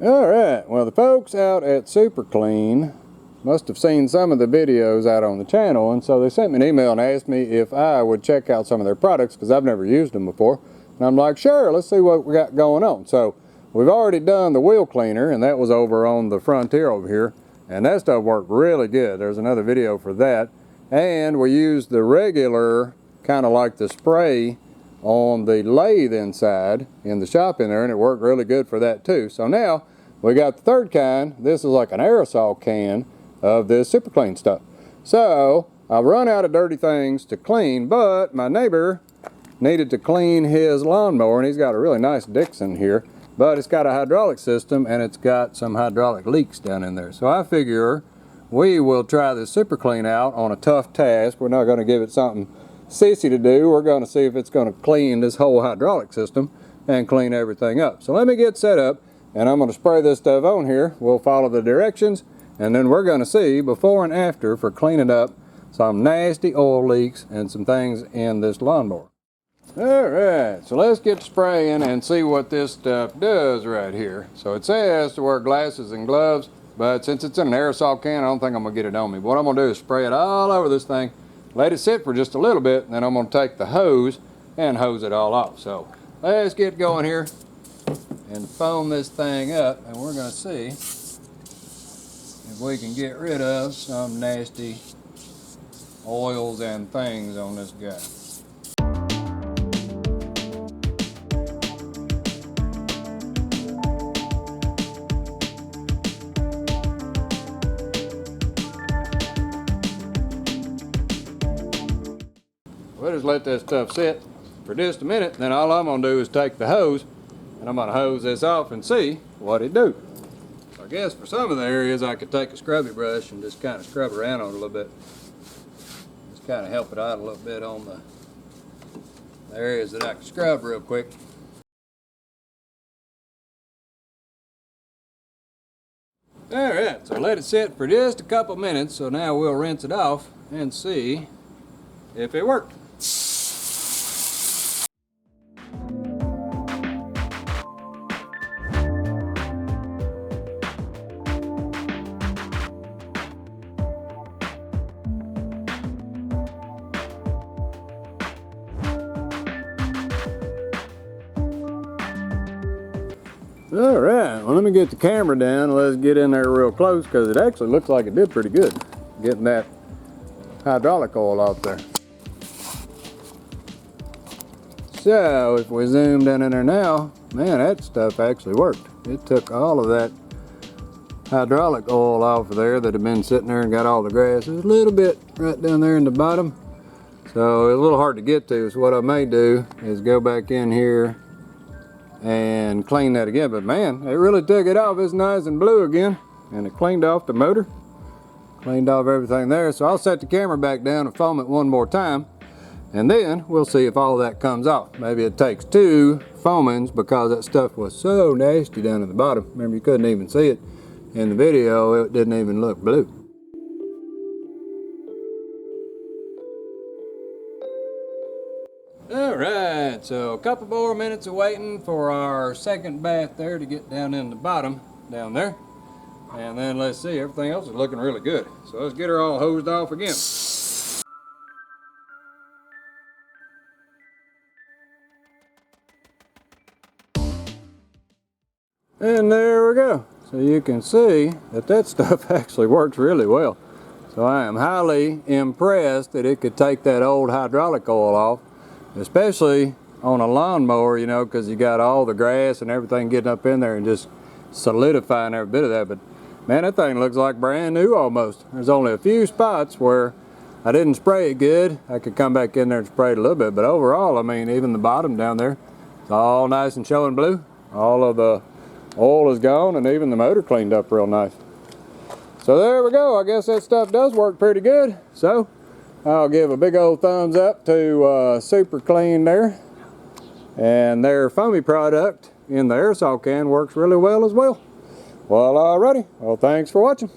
Alright, well the folks out at Super Clean must have seen some of the videos out on the channel, and so they sent me an email and asked me if I would check out some of their products because I've never used them before. And I'm like, sure, let's see what we got going on. So we've already done the wheel cleaner, and that was over on the Frontier over here, and that stuff worked really good. There's another video for that. And we used the regular, kind of like the spray on the lathe inside in the shop in there, and it worked really good for that too. So now we got the third kind. This is like an aerosol can of this Super Clean stuff. So I've run out of dirty things to clean, but my neighbor needed to clean his lawnmower, and he's got a really nice Dixon here, but it's got a hydraulic system and it's got some hydraulic leaks down in there. So I figure we will try this Super Clean out on a tough task. We're not going to give it something sissy to do. We're going to see if it's going to clean this whole hydraulic system and clean everything up. So let me get set up, and I'm going to spray this stuff on here. We'll follow the directions, and then we're going to see before and after for cleaning up some nasty oil leaks and some things in this lawnmower. Alright, so let's get spraying and see what this stuff does right here. So it says to wear glasses and gloves, but since it's in an aerosol can, I don't think I'm going to get it on me. But what I'm going to do is spray it all over this thing, let it sit for just a little bit, and then I'm going to take the hose and hose it all off. So let's get going here and foam this thing up, and we're going to see if we can get rid of some nasty oils and things on this guy. We'll just let that stuff sit for just a minute, then all I'm going to do is take the hose and I'm going to hose this off and see what it do. So I guess for some of the areas I could take a scrubby brush and just kind of scrub around on it a little bit. Just kind of help it out a little bit on the areas that I can scrub real quick. Alright, so let it sit for just a couple minutes, so now we'll rinse it off and see if it worked. Alright, well let me get the camera down. Let's get in there real close because it actually looks like it did pretty good getting that hydraulic oil off there. So if we zoom down in there now, man, that stuff actually worked. It took all of that hydraulic oil off of there that had been sitting there and got all the grass. There's a little bit right down there in the bottom, so it's a little hard to get to. So what I may do is go back in here and clean that again. But man, it really took it off. It's nice and blue again, and it cleaned off the motor, cleaned off everything there. So I'll set the camera back down and foam it one more time, and then we'll see if all that comes off. Maybe it takes 2 foamings because that stuff was so nasty down at the bottom. Remember, you couldn't even see it in the video. It didn't even look blue. Alright, so a couple more minutes of waiting for our second bath there to get down in the bottom down there. And then let's see, everything else is looking really good. So let's get her all hosed off again. And there we go. So you can see that that stuff actually works really well. So I am highly impressed that it could take that old hydraulic oil off, especially on a lawnmower, you know, because you got all the grass and everything getting up in there and just solidifying every bit of that. But man, that thing looks like brand new almost. There's only a few spots where I didn't spray it good. I could come back in there and spray it a little bit, but overall, I mean, even the bottom down there, it's all nice and showing blue. All of the oil is gone, and even the motor cleaned up real nice. So there we go. I guess that stuff does work pretty good. So I'll give a big old thumbs up to Super Clean there. And their foamy product in the aerosol can works really well as well. Well, alrighty. Well, thanks for watching.